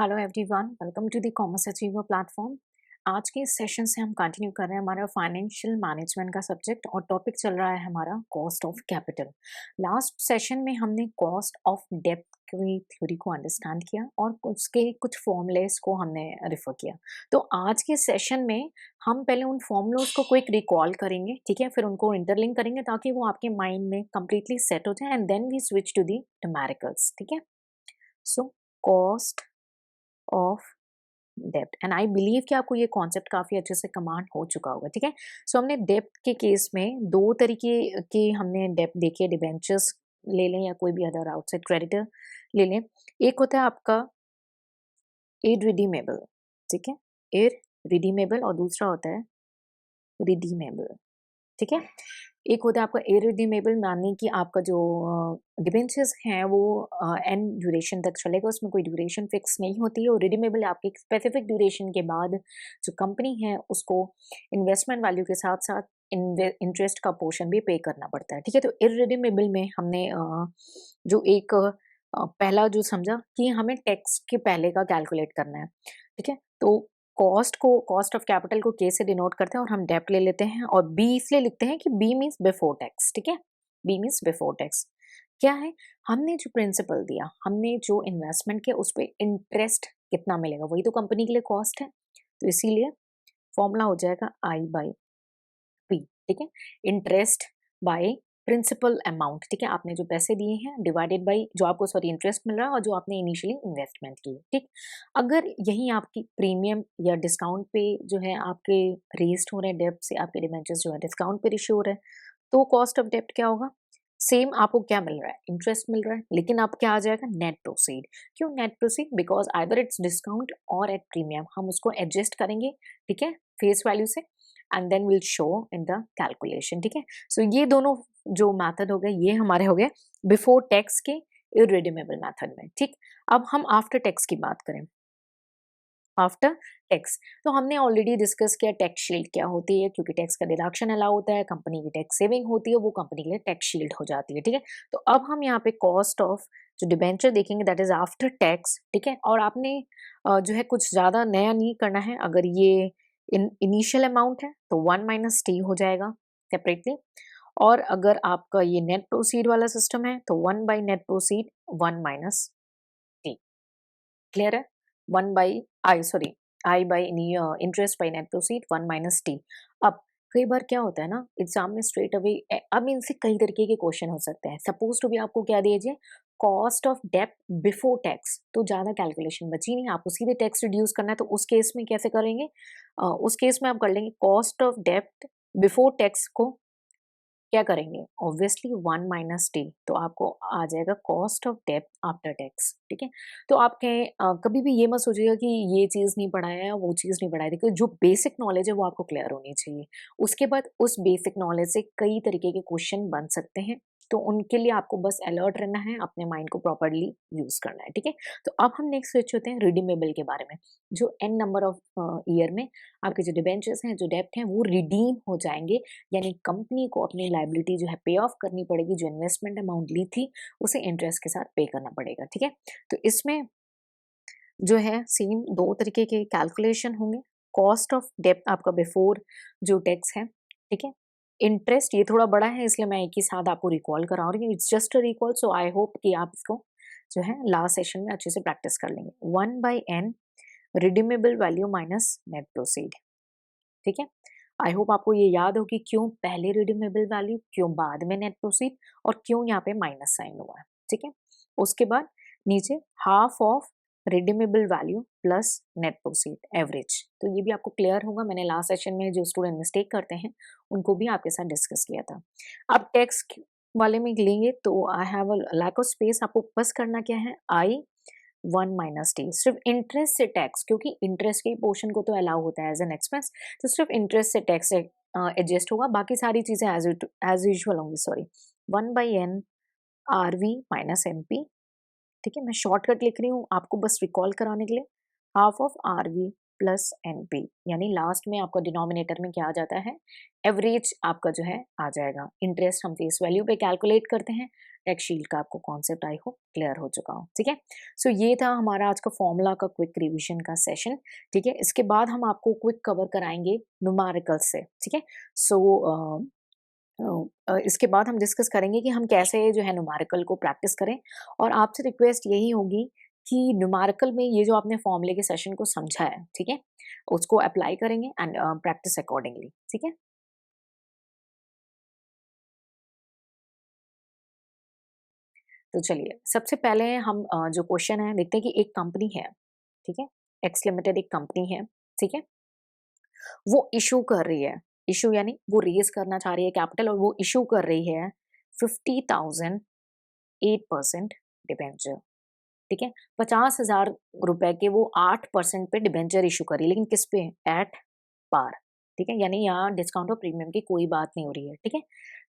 Hello everyone, welcome to the commerce achiever platform. आज के इस सेशन से हम कंटिन्यू कर रहे हैं हमारा फाइनेंशियल मैनेजमेंट का सब्जेक्ट और टॉपिक चल रहा है हमारा cost of capital. Last session में हमने कॉस्ट ऑफ डेब्ट की थ्योरी को अंडरस्टैंड किया और उसके कुछ फॉर्मूलेस को हमने रेफर किया। तो आज के सेशन में हम पहले उन फॉर्मूलोस को क्विक रिकॉल करेंगे, ठीक है, फिर उनको इंटरलिंक करेंगे ताकि वो आपके माइंड में कंप्लीटली सेट हो जाए and then we switch to the numericals, ठीक है। सो कॉस्ट ऑफ डेब्ट एंड आई बिलीव कि आपको ये कॉन्सेप्ट काफी अच्छे से कमांड हो चुका होगा, ठीक है। सो हमने डेब्ट के केस में दो तरीके के हमने डेब्ट देखे, डिबेंचर्स ले लें या कोई भी अदर आउटसाइड क्रेडिटर ले लें। एक होता है आपका इररिडीमेबल, ठीक है, इररिडीमेबल, और दूसरा होता है रिडीमेबल, ठीक है। एक होता है आपका इररिडीमेबल, मानिए कि आपका जो डिबेंचर्स हैं वो एंड ड्यूरेशन तक चलेगा, उसमें कोई ड्यूरेशन फिक्स नहीं होती है। और रिडीमेबल आपके एक स्पेसिफिक ड्यूरेशन के बाद जो कंपनी है उसको इन्वेस्टमेंट वैल्यू के साथ साथ इंटरेस्ट का पोर्शन भी पे करना पड़ता है, ठीक है। तो इररिडीमेबल में हमने जो एक पहला जो समझा कि हमें टैक्स के पहले का कैलकुलेट करना है, ठीक है। तो कॉस्ट ऑफ कैपिटल को के से डिनोट करते हैं और हम डेब्ट ले लेते हैं, और बी इसलिए लिखते हैं कि बी मीन्स बिफोर टैक्स, ठीक है। बी मीन्स बिफोर टैक्स क्या है, हमने जो प्रिंसिपल दिया, हमने जो इन्वेस्टमेंट किया उस पर इंटरेस्ट कितना मिलेगा, वही तो कंपनी के लिए कॉस्ट है। तो इसीलिए फॉर्मूला हो जाएगा आई बाई पी, ठीक है। इंटरेस्ट बाय प्रिंसिपल अमाउंट, ठीक है, आपने जो पैसे दिए हैं डिवाइडेड बाय जो आपको सॉरी इंटरेस्ट मिल रहा है और जो आपने इनिशियली इन्वेस्टमेंट की, ठीक। अगर यही आपकी प्रीमियम या डिस्काउंट पे जो है आपके रेस्ट हो रहे हैं डेब्ट से, आपके डिबेंचर्स जो है डिस्काउंट पे इशू हो रहे हैं, तो कॉस्ट ऑफ डेब्ट क्या होगा, सेम आपको क्या मिल रहा है, इंटरेस्ट मिल रहा है, लेकिन आप क्या आ जाएगा, नेट प्रोसीड। क्यों net proceed, because either it's discount और एट प्रीमियम, हम उसको एडजस्ट करेंगे, ठीक है, फेस वैल्यू से, and then will show in the calculation, ठीक है। सो ये दोनों जो मेथड हो गए ये हमारे हो गए बिफोर टैक्स के इररिडीमेबल मेथड में, ठीक। अब हम आफ्टर टैक्स की बात करें। आफ्टर टैक्स तो हमने ऑलरेडी डिस्कस किया टैक्स शील्ड क्या होती है, क्योंकि टैक्स का डिडक्शन अलाउ होता है, कंपनी की टैक्स सेविंग होती है, वो कंपनी के लिए टैक्स शील्ड हो जाती है, ठीक है। तो अब हम यहाँ पे कॉस्ट ऑफ जो डिबेंचर देखेंगे दैट इज आफ्टर टैक्स, ठीक है। और आपने जो है कुछ ज्यादा नया नहीं करना है, अगर ये इनिशियल अमाउंट है तो 1 - टी हो जाएगा सेपरेटली, और अगर आपका ये नेट प्रोसीड वाला सिस्टम है तो 1/नेट प्रोसीड 1 - टी, क्लियर है। 1/आई by interest by net proceed 1 - T. अब कई बार क्या होता है ना एग्जाम में स्ट्रेट अवे, अब इनसे कई तरीके के क्वेश्चन हो सकते हैं। सपोज टू भी आपको क्या दीजिए, कॉस्ट ऑफ डेप्ट बिफोर टैक्स, तो ज्यादा कैलकुलेशन बची नहीं, आपको सीधे टैक्स रिड्यूस करना है, तो उस केस में कैसे करेंगे, उस केस में आप कर लेंगे कॉस्ट ऑफ डेप्ट बिफोर टैक्स को क्या करेंगे, ऑब्वियसली 1 - टी, तो आपको आ जाएगा कॉस्ट ऑफ डेब्ट आफ्टर टैक्स, ठीक है। तो आप कहें कभी भी ये मत सोचिएगा कि ये चीज़ नहीं पढ़ाया है वो चीज़ नहीं पढ़ाई, देखिए जो बेसिक नॉलेज है वो आपको क्लियर होनी चाहिए। उसके बाद उस बेसिक नॉलेज से कई तरीके के क्वेश्चन बन सकते हैं, तो उनके लिए आपको बस अलर्ट रहना है, अपने माइंड को प्रॉपरली यूज करना है, ठीक है। तो अब हम नेक्स्ट स्विच होते हैं रिडीमेबल के बारे में, जो एन नंबर ऑफ ईयर में आपके जो डिबेंचर्स हैं, जो डेब्ट हैं, वो रिडीम हो जाएंगे, यानी कंपनी को अपनी लायबिलिटी जो है पे ऑफ करनी पड़ेगी, जो इन्वेस्टमेंट अमाउंट ली थी उसे इंटरेस्ट के साथ पे करना पड़ेगा, ठीक है। तो इसमें जो है सेम दो तरीके के कैलकुलेशन होंगे। कॉस्ट ऑफ डेब्ट आपका बिफोर जो टैक्स है, ठीक है। इंटरेस्ट ये थोड़ा बड़ा है इसलिए मैं एक ही साथ आपको रिकॉल करा रही हूँ, it's just a recall, so I hope कि आप इसको जो है लास्ट सेशन में अच्छे से प्रैक्टिस कर लेंगे। 1/n redeemable value minus net proceed, ठीक है। आई होप आपको ये याद हो कि क्यों पहले रिडीमेबल वैल्यू, क्यों बाद में नेट प्रोसीड, और क्यों यहाँ पे माइनस साइन हुआ है, ठीक है। उसके बाद नीचे half of redeemable value plus net proceed average, तो ये भी आपको क्लियर होगा, मैंने लास्ट सेशन में जो स्टूडेंट मिस्टेक करते हैं उनको भी आपके साथ डिस्कस किया था। अब टैक्स वाले में लेंगे तो I have a lack of space, आपको बस करना क्या है, आई 1 - टी, सिर्फ इंटरेस्ट से टैक्स, क्योंकि इंटरेस्ट के पोर्शन को तो अलाउ होता है एज एन एक्सपेंस, तो सिर्फ इंटरेस्ट से टैक्स एडजस्ट होगा, बाकी सारी चीजें एज यूजुअल होंगी, sorry 1/n RV minus NP, ठीक है। मैं शॉर्टकट लिख रही हूँ आपको बस रिकॉल कराने के लिए, half of RV plus NP, यानी लास्ट में आपका डिनोमिनेटर में क्या आ जाता है, एवरेज आपका जो है आ जाएगा। इंटरेस्ट हम फेस वैल्यू पे कैलकुलेट करते हैं, टैक्स शील्ड का आपको कॉन्सेप्ट आई होप क्लियर हो चुका हो, ठीक है। सो ये था हमारा आज का फॉर्मूला का क्विक रिवीजन का सेशन, ठीक है। इसके बाद हम आपको क्विक कवर कराएंगे न्यूमेरिकल से, ठीक है। सो इसके बाद हम डिस्कस करेंगे कि हम कैसे जो है न्यूमेरिकल को प्रैक्टिस करें, और आपसे रिक्वेस्ट यही होगी कि न्यूमेरिकल में ये जो आपने फॉर्मूले के सेशन को समझा है, ठीक है, उसको अप्लाई करेंगे एंड प्रैक्टिस अकॉर्डिंगली, ठीक है। तो चलिए सबसे पहले हम जो क्वेश्चन है देखते हैं कि एक कंपनी है, ठीक है, एक्स लिमिटेड एक कंपनी है, ठीक है, वो इशू कर रही है, इशू यानी वो रेज करना चाह रही है कैपिटल, और वो इशू कर रही है 50,000 8% डिबेंचर, ठीक है। 50,000 रुपए के वो 8% पे डिबेंचर इशू करी, लेकिन किस पे? एट पार, ठीक है, यानी यहाँ डिस्काउंट और प्रीमियम की कोई बात नहीं हो रही है, ठीक है।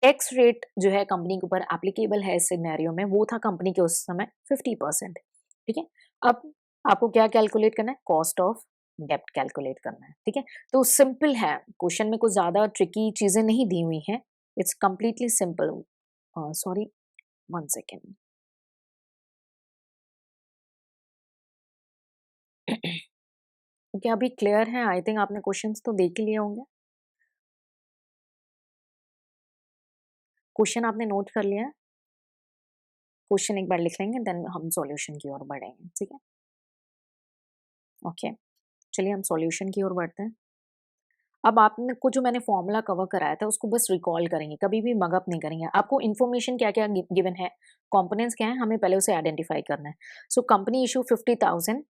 टैक्स रेट जो है कंपनी के ऊपर एप्लीकेबल है इस सिनेरियो में, वो था कंपनी के उस समय 50%, ठीक है। अब आपको क्या कैलकुलेट करना है? कॉस्ट ऑफ डेप्ट कैलकुलेट करना है, ठीक है। तो सिंपल है, क्वेश्चन में कुछ ज्यादा ट्रिकी चीजें नहीं दी हुई हैं, it's completely simple. Sorry, one second. क्या अभी क्लियर है? आई थिंक आपने क्वेश्चंस तो देख ही लिए होंगे। क्वेश्चन आपने नोट कर लिया है? क्वेश्चन एक बार लिख लेंगे, देन हम सॉल्यूशन की ओर बढ़ेंगे, ठीक है। ओके, चलिए हम सॉल्यूशन की ओर बढ़ते हैं। अब आपने को जो मैंने फॉर्मूला कवर कराया था उसको बस रिकॉल करेंगे, कभी भी मगअप नहीं करेंगे। आपको इन्फॉर्मेशन क्या क्या गिवन है, कंपोनेंट्स क्या है, हमें पहले उसे आइडेंटिफाई करना है। सो कंपनी इशू 50,000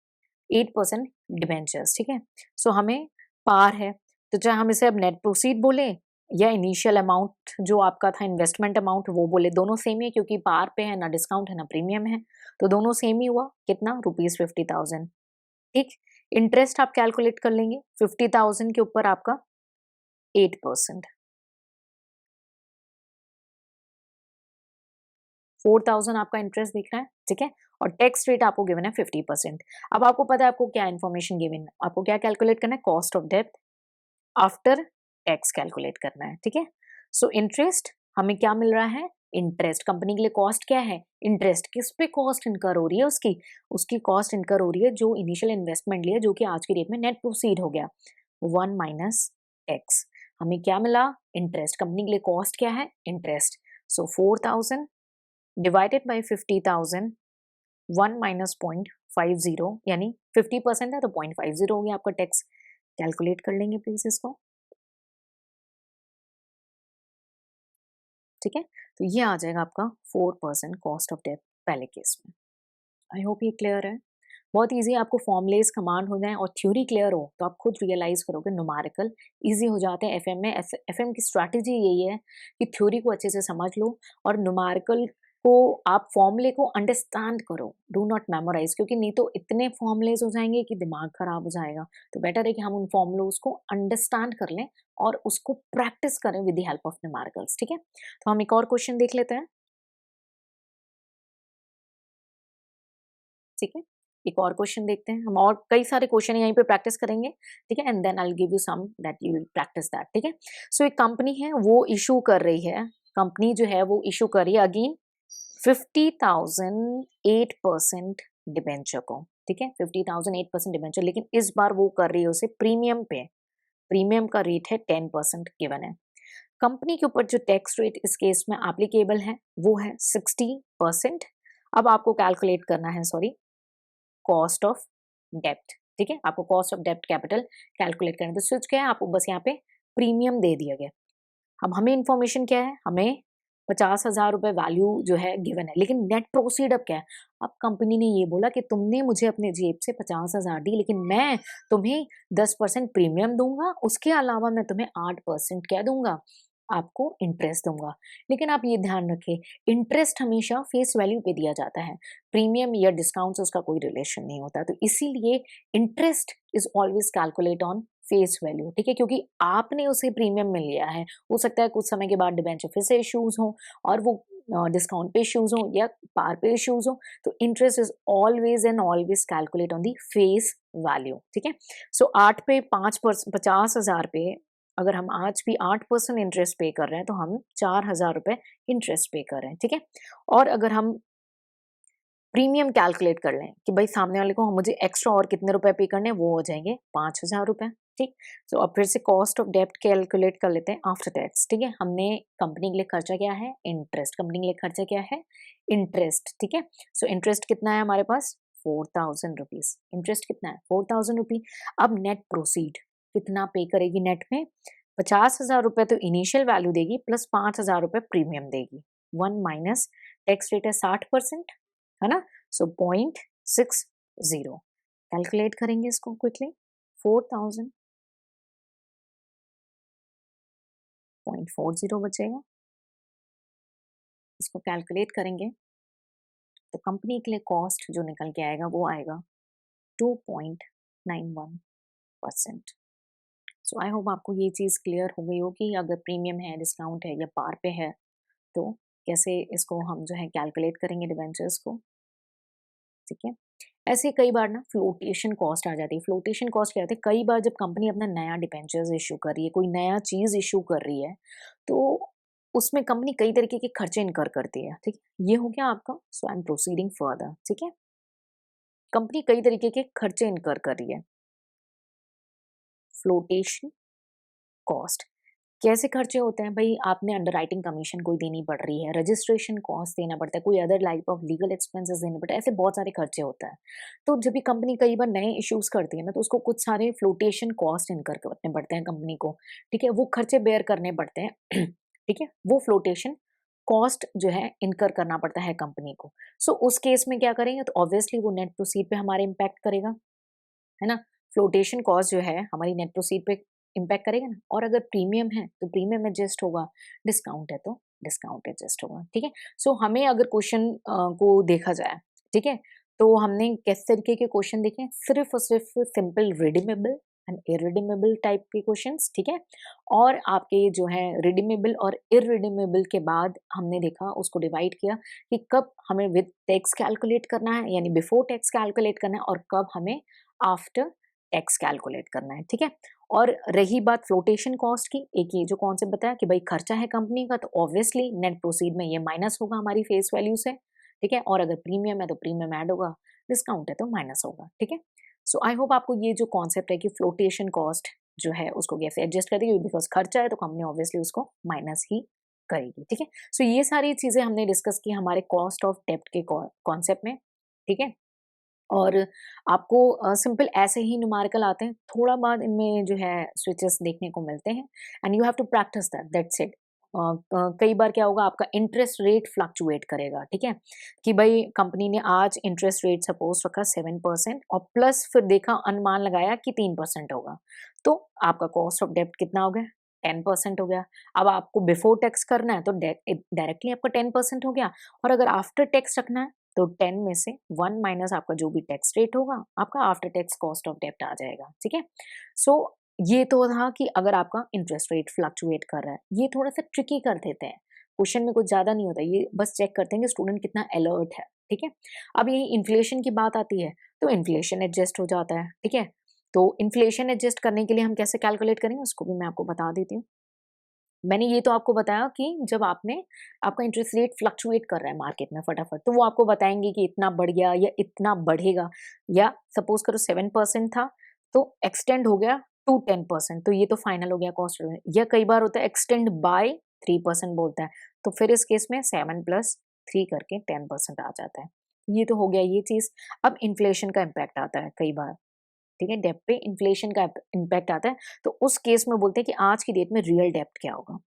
8% डिबेंचर्स, ठीक है। सो हमें पार है, तो चाहे हम इसे अब नेट प्रोसीड बोले या इनिशियल अमाउंट जो आपका था इन्वेस्टमेंट अमाउंट वो बोले, दोनों सेम ही है क्योंकि पार पे है, ना डिस्काउंट है ना प्रीमियम है, तो दोनों सेम ही हुआ। कितना? ₹50,000, ठीक। इंटरेस्ट आप कैलकुलेट कर लेंगे 50,000 के ऊपर आपका 8%, 4,000 आपका इंटरेस्ट दिख रहा है, ठीक है। और टैक्स रेट आपको गिवन है 50%। अब आपको पता है आपको क्या इन्फॉर्मेशन गिवन है, आपको क्या कैलकुलेट करना है? Cost of debt after tax calculate करना है, ठीक है। सो इंटरेस्ट हमें क्या मिल रहा है? इंटरेस्ट कंपनी के लिए कॉस्ट क्या है? इंटरेस्ट। किस पे कॉस्ट इनकर हो रही है? उसकी उसकी कॉस्ट इनकर हो रही है जो इनिशियल इन्वेस्टमेंट लिया, जो कि आज की डेट में नेट प्रोसीड हो गया, 1 माइनस टैक्स। हमें क्या मिला? इंटरेस्ट। कंपनी के लिए कॉस्ट क्या है? Interest. So 4,000 divided by 50,000, 1 minus 0.50, यानी 50% है तो 0.50 हो गया आपका टैक्स। कैलकुलेट कर लेंगे प्लीज इसको, ठीक है। तो ये आ जाएगा आपका 4% कॉस्ट ऑफ डेट पहले केस में। आई होप ये क्लियर है। बहुत इजी, आपको फॉर्मुलेज कमांड हो जाए और थ्योरी क्लियर हो तो आप खुद रियलाइज करोगे न्यूमेरिकल इजी हो जाते हैं। एफएम में एफएम की स्ट्रैटेजी यही है कि थ्योरी को अच्छे से समझ लो और न्यूमेरिकल को आप फॉर्मूले को अंडरस्टैंड करो, डू नॉट मेमोराइज, क्योंकि नहीं तो इतने फॉर्मुलेज हो जाएंगे कि दिमाग खराब हो जाएगा। तो बेटर है कि हम उन फॉर्मुलोज को अंडरस्टैंड कर लें और उसको प्रैक्टिस करें with the help of numericals, ठीक है। तो हम एक और क्वेश्चन देख लेते हैं, ठीक है। एक और क्वेश्चन देखते हैं हम, और कई सारे क्वेश्चन यहीं पे प्रैक्टिस करेंगे, ठीक है, and then I will give you some that you will practice that, ठीक है। सो एक कंपनी है वो इशू कर रही है, कंपनी जो है वो इशू कर रही है अगेन 50,000 8% डिबेंचर को, ठीक है, 50,000 8% डिबेंचर, लेकिन इस बार वो कर रही है उसे प्रीमियम पे। प्रीमियम का रेट है 10% गिवन है। कंपनी के ऊपर जो टैक्स रेट इस केस में एप्लीकेबल है वो है 60%। अब आपको कैलकुलेट करना है, सॉरी, कॉस्ट ऑफ डेप्ट, ठीक है, आपको कॉस्ट ऑफ डेप्ट कैपिटल कैलकुलेट करना है। तो स्विच क्या है, आपको बस यहाँ पे प्रीमियम दे दिया गया। अब हमें इंफॉर्मेशन क्या है, हमें 50,000 रुपए वैल्यू जो है गिवन है, लेकिन नेट प्रोसीड अब क्या है? अब कंपनी ने ये बोला कि तुमने मुझे अपने जेब से 50,000 दी, लेकिन मैं तुम्हें 10% प्रीमियम दूंगा, उसके अलावा मैं तुम्हें 8% क्या दूंगा? आपको इंटरेस्ट दूंगा। लेकिन आप ये ध्यान रखें, इंटरेस्ट हमेशा फेस वैल्यू पे दिया जाता है, प्रीमियम या डिस्काउंट से उसका कोई रिलेशन नहीं होता। तो इसीलिए interest is always calculate on face value, ठीक है, क्योंकि आपने उसे प्रीमियम में लिया है। हो सकता है कुछ समय के बाद डिबेंचर फिर से इश्यूज हो और वो डिस्काउंट पे इश्यूज हो या पार पे इश्यूज हो, तो interest is always and always calculate on the face value, ठीक है। सो 8 पे 5%, 50,000 पे अगर हम आज भी 8% इंटरेस्ट पे कर रहे हैं तो हम 4,000 रुपए इंटरेस्ट पे कर रहे हैं, ठीक है। और अगर हम प्रीमियम कैलकुलेट कर लें कि भाई सामने वाले को मुझे एक्स्ट्रा और कितने रुपए पे करने हैं, वो हो जाएंगे 5,000 रुपए, ठीक। सो अब फिर से कॉस्ट ऑफ डेब्ट कैलकुलेट कर लेते हैं आफ्टर टैक्स, ठीक है। हमने कंपनी के लिए खर्चा क्या है, इंटरेस्ट। कंपनी के लिए खर्चा क्या है, इंटरेस्ट, ठीक है। सो इंटरेस्ट कितना है हमारे पास, 4,000 रुपीज। इंटरेस्ट कितना है, 4,000 रुपी। अब नेट प्रोसीड कितना पे करेगी नेट में, 50,000 रुपए तो इनिशियल वैल्यू देगी प्लस 5,000 रुपए प्रीमियम देगी। 1 - टैक्स रेट है 60%, है ना। सो 0.60 कैलकुलेट करेंगे इसको क्विकली। 4,000 0.40 बचेगा। इसको कैलकुलेट करेंगे तो कंपनी के लिए कॉस्ट जो निकल के आएगा वो आएगा 2.91%। सो आई होप आपको ये चीज़ क्लियर हो गई हो कि अगर प्रीमियम है, डिस्काउंट है या पार पे है तो कैसे इसको हम जो है कैलकुलेट करेंगे डिबेंचर्स को, ठीक है। ऐसे कई बार ना फ्लोटेशन कॉस्ट आ जाती है। फ्लोटेशन कॉस्ट क्या होती है, कई बार जब कंपनी अपना नया डिबेंचर्स इशू कर रही है, कोई नया चीज इशू कर रही है, तो उसमें कंपनी कई तरीके के खर्चे इनकर करती है, ठीक है। ये हो गया आपका। सो आई एम प्रोसीडिंग फर्दर, ठीक है। कंपनी कई तरीके के खर्चे इनकर कर रही है। फ्लोटेशन कॉस्ट कैसे खर्चे होते हैं भाई, आपने अंडरराइटिंग कमीशन कोई देनी पड़ रही है, रजिस्ट्रेशन कॉस्ट देना पड़ता है, कोई other type of legal expenses देने पड़ते हैं, ऐसे बहुत सारे खर्चे होते हैं। तो जब भी कंपनी कई बार नए इश्यूज करती है ना, तो उसको कुछ सारे फ्लोटेशन कॉस्ट इनकर करने पड़ते हैं कंपनी को, ठीक है। वो खर्चे बेयर करने पड़ते हैं ठीक है। वो फ्लोटेशन कॉस्ट जो है इनकर करना पड़ता है कंपनी को। सो उस केस में क्या करेंगे, तो ऑब्वियसली वो नेट प्रोसीड पे हमारे इम्पैक्ट करेगा, है ना। फ्लोटेशन कॉस्ट जो है हमारी नेट प्रोसीड पे इम्पैक्ट करेगा ना। और अगर प्रीमियम है तो प्रीमियम एडजस्ट होगा, डिस्काउंट है तो डिस्काउंट एडजस्ट होगा, ठीक है। सो हमें अगर क्वेश्चन को देखा जाए, ठीक है, तो हमने किस तरीके के क्वेश्चन देखे, सिर्फ और सिर्फ simple redeemable and irredeemable type के क्वेश्चंस, ठीक है। और आपके जो है रिडीमेबल और इरिडीमेबल के बाद हमने देखा, उसको डिवाइड किया कि कब हमें विद टैक्स कैलकुलेट करना है, यानी बिफोर टैक्स कैलकुलेट करना है, और कब हमें आफ्टर टैक्स कैलकुलेट करना है, ठीक है। और रही बात फ्लोटेशन कॉस्ट की, एक ये जो कॉन्सेप्ट बताया कि भाई खर्चा है कंपनी का, तो ऑब्वियसली नेट प्रोसीड में ये माइनस होगा हमारी फेस वैल्यू से, ठीक है। और अगर प्रीमियम है तो प्रीमियम ऐड होगा, डिस्काउंट है तो माइनस होगा, ठीक है। सो आई होप आपको ये जो कॉन्सेप्ट है कि फ्लोटेशन कॉस्ट जो है उसको कैसे एडजस्ट कर देगी, बिकॉज खर्चा है तो कंपनी ऑब्वियसली उसको माइनस ही करेगी, ठीक है। सो ये सारी चीजें हमने डिस्कस की हमारे कॉस्ट ऑफ डेब्ट के कॉन्सेप्ट में, ठीक है। और आपको सिंपल ऐसे ही न्यूमेरिकल आते हैं, थोड़ा बाद इनमें जो है स्विचेस देखने को मिलते हैं, and you have to practice that's it. कई बार क्या होगा, आपका इंटरेस्ट रेट फ्लक्चुएट करेगा, ठीक है। कि भाई कंपनी ने आज इंटरेस्ट रेट सपोज रखा 7% और प्लस फिर देखा, अनुमान लगाया कि 3% होगा, तो आपका कॉस्ट ऑफ डेब्ट कितना हो गया, 10% हो गया। अब आपको बिफोर टैक्स करना है तो डायरेक्टली आपका 10% हो गया, और अगर आफ्टर टैक्स रखना है तो 10 में से 1 माइनस आपका जो भी टैक्स रेट होगा, आपका आफ्टर टैक्स कॉस्ट ऑफ डेब्ट आ जाएगा, ठीक है। सो ये तो था कि अगर आपका इंटरेस्ट रेट फ्लक्चुएट कर रहा है, ये थोड़ा सा ट्रिकी कर देते हैं, क्वेश्चन में कुछ ज्यादा नहीं होता, ये बस चेक करते हैं कि स्टूडेंट कितना अलर्ट है, ठीक है। अब यही इन्फ्लेशन की बात आती है, तो इन्फ्लेशन एडजस्ट हो जाता है, ठीक है। तो इन्फ्लेशन एडजस्ट करने के लिए हम कैसे कैलकुलेट करेंगे, उसको भी मैं आपको बता देती हूँ। मैंने ये तो आपको बताया कि जब आपका इंटरेस्ट रेट फ्लक्चुएट कर रहा है मार्केट में फटाफट, तो वो आपको बताएंगे कि इतना बढ़ गया या इतना बढ़ेगा, या सपोज करो 7% था तो एक्सटेंड हो गया टू 10%, तो ये तो फाइनल हो गया कॉस्ट। या कई बार होता है एक्सटेंड बाय 3% बोलता है, तो फिर इस केस में 7+3 करके 10% आ जाता है। ये तो हो गया ये चीज। अब इन्फ्लेशन का इम्पैक्ट आता है कई बार, ठीक है, डेप्ट पे इन्फ्लेशन का इम्पैक्ट आता है, तो उस केस में बोलते हैं कि आज की डेट में रियल डेप्ट क्या होगा,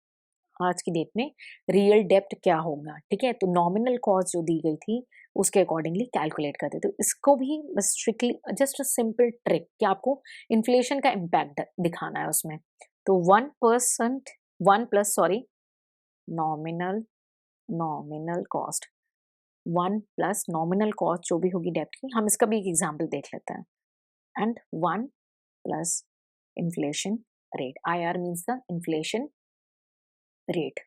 आज की डेट में रियल डेप्ट क्या होगा, ठीक है। तो नॉमिनल कॉस्ट जो दी गई थी उसके अकॉर्डिंगली कैलकुलेट करते, तो इसको भी strictly just a simple trick कि आपको इन्फ्लेशन का इम्पैक्ट दिखाना है उसमें। तो 1%, 1+ nominal nominal cost, 1+ nominal cost जो भी होगी डेप्ट की, हम इसका भी एक एग्जाम्पल देख लेते हैं, and 1+ inflation rate, IR means the inflation rate,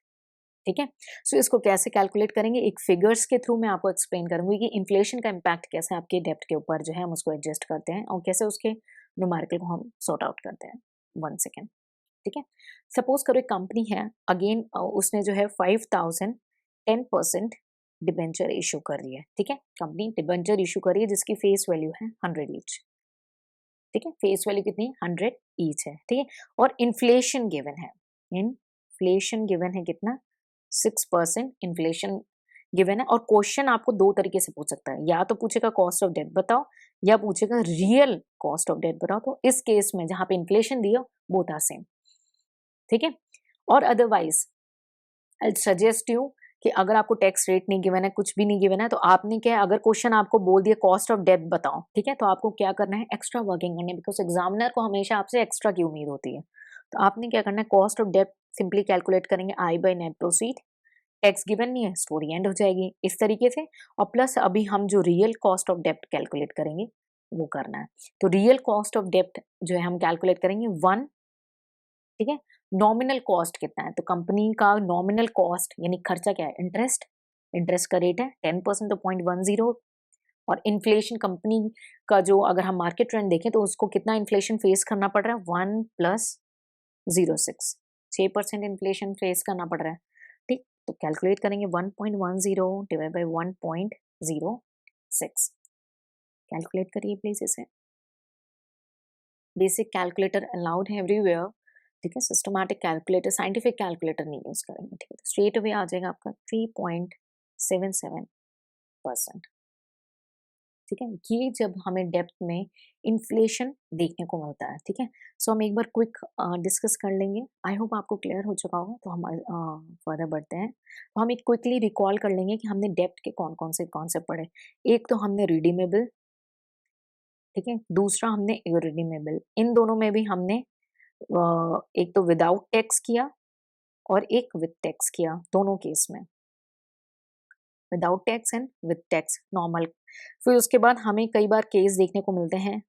ठीक है। सो इसको कैसे कैलकुलेट करेंगे, एक फिगर्स के थ्रू मैं आपको एक्सप्लेन करूंगी कि इन्फ्लेशन का इम्पैक्ट कैसे आपके डेप्ट के ऊपर जो है हम उसको एडजस्ट करते हैं, और कैसे उसके न्यूमेरिकल को हम सॉर्ट आउट करते हैं। 1 सेकेंड, ठीक है। सपोज करो एक कंपनी है, अगेन उसने जो है 5,000 10% डिबेंचर इशू कर रही है, ठीक है। कंपनी डिबेंचर इशू कर रही है जिसकी फेस वैल्यू है 100 ईच, ठीक है। फेस वैल्यू कितनी 100 ईच है, ठीक है। और इन्फ्लेशन गिवन है, इन्फ्लेशन गिवन है कितना 6% इन्फ्लेशन गिवन है। और क्वेश्चन आपको दो तरीके से पूछ सकता है, या तो पूछेगा कॉस्ट ऑफ डेट बताओ, या पूछेगा रियल कॉस्ट ऑफ डेट बताओ। तो इस केस में जहां पे इन्फ्लेशन दिया बोथ आर सेम, ठीक है। और अदरवाइज आई सजेस्ट यू कि अगर आपको टैक्स रेट नहीं गिवन है, कुछ भी नहीं गिवन है, तो आपने क्या है, अगर क्वेश्चन आपको बोल दिया कॉस्ट ऑफ डेट बताओ, ठीक है, तो आपको क्या करना है, एक्स्ट्रा वर्किंग करनी है, बिकॉज एग्जामिनर को हमेशा आपसे एक्स्ट्रा की उम्मीद होती है। तो आपने क्या करना है, cost of debt simply calculate करेंगे I by net proceed, tax given नहीं है, स्टोरी एंड हो जाएगी इस तरीके से। और प्लस अभी हम जो रियल कॉस्ट ऑफ डेप्ट कैलकुलेट करेंगे वो करना है। तो रियल कॉस्ट ऑफ डेप्ट जो है हम कैलकुलेट करेंगे 1, ठीक है। नॉमिनल कॉस्ट कितना है, तो कंपनी का नॉमिनल कॉस्ट यानी खर्चा क्या है, इंटरेस्ट, इंटरेस्ट का रेट है 10%, तो 0.10। और इन्फ्लेशन कंपनी का जो अगर हम मार्केट ट्रेंड देखें तो उसको कितना इन्फ्लेशन फेस करना पड़ रहा है, 1 प्लस 0.6, 6% इन्फ्लेशन फेस करना पड़ रहा है, ठीक। तो कैलकुलेट करेंगे 1.10 डिवाइड बाई 1.06, कैलकुलेट करिए प्लीज इसे। बेसिक कैलकुलेटर अलाउड है एवरीवेयर, ठीक है। सिस्टमैटिक कैलकुलेटर, साइंटिफिक कैलकुलेटर नहीं यूज करेंगे, ठीक है। तो स्ट्रेट अवे आ जाएगा आपका 3.77%, ठीक है। ये जब हमें डेप्थ में इन्फ्लेशन देखने को मिलता है, ठीक है। सो हम एक बार क्विक डिस्कस कर लेंगे, आई होप आपको क्लियर हो चुका होगा। तो हम फर्दर बढ़ते हैं, तो हम एक क्विकली रिकॉल कर लेंगे कि हमने डेप्थ के कौन कौन से कॉन्सेप्ट पढ़े। एक तो हमने रिडीमेबल, ठीक है, दूसरा हमने इरिडीमेबल। इन दोनों में भी हमने एक तो विदाउट टैक्स किया और एक विद टैक्स किया, दोनों केस में without tax and with tax normal. फिर उसके बाद हमें कई बार केस देखने को मिलते हैं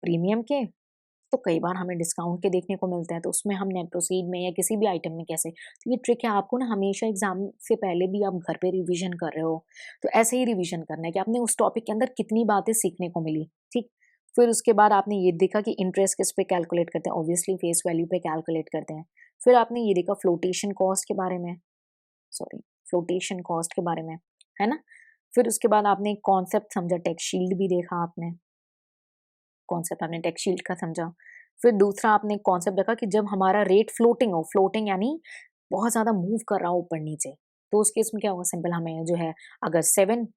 प्रीमियम के, तो कई बार हमें डिस्काउंट के देखने को मिलते हैं, तो उसमें हम नेट प्रोसीड में या किसी भी आइटम में कैसे। तो ये ट्रिक है, आपको ना हमेशा एग्जाम से पहले भी आप घर पे रिवीजन कर रहे हो तो ऐसे ही रिवीजन करना है कि आपने उस टॉपिक के अंदर कितनी बातें सीखने को मिली, ठीक। फिर उसके बाद आपने ये देखा कि इंटरेस्ट किस पे कैलकुलेट करते हैं, ऑब्वियसली फेस वैल्यू पे कैलकुलेट करते हैं। फिर आपने ये देखा फ्लोटेशन कॉस्ट के बारे में, सॉरी फ्लोटेशन कॉस्ट के बारे में, है ना। फिर उसके बाद आपने कॉन्सेप्ट समझा, टैक्स शील्ड भी देखा आपने, कॉन्सेप्ट आपने टैक्स शील्ड का समझा। फिर दूसरा आपने कॉन्सेप्ट देखा कि जब हमारा रेट फ्लोटिंग हो, फ्लोटिंग यानी बहुत ज्यादा मूव कर रहा हो ऊपर नीचे, तो उस केस में क्या होगा, सिंपल हमें जो है अगर 7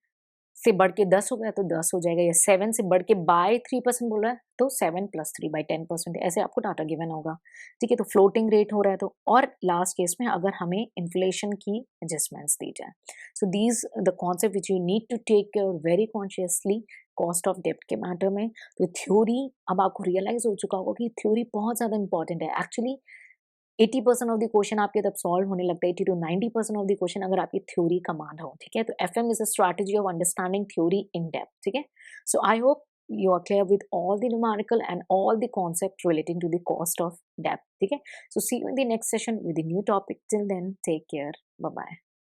से बढ़ के 10 हो गया तो 10 हो जाएगा, या 7 से बढ़ के बाय 3% बोल रहा है तो 7 प्लस 3 बाई 10%, ऐसे आपको डाटा गिवन होगा, ठीक है। तो फ्लोटिंग रेट हो रहा है तो, और लास्ट केस में अगर हमें इन्फ्लेशन की एडजस्टमेंट्स दी जाए। So these the concept which you need to take care very consciously cost of डेप्ट के मैटर में। तो थ्योरी अब आपको रियलाइज हो चुका होगा कि थ्योरी बहुत ज्यादा इंपॉर्टेंट है एक्चुअली। 80% ऑफ द क्वेश्चन आपके तब सॉल्व होने लगता है, 80 to 90% ऑफ द क्वेश्चन अगर आपकी थ्योरी कमांड हो, ठीक है। तो FM is a strategy of understanding theory in depth, ठीक है। So I hope you are clear with all the numerical and all the concept relating to the cost of debt, ठीक है। So see you in the next session with a new topic. Till then, take care. Bye bye.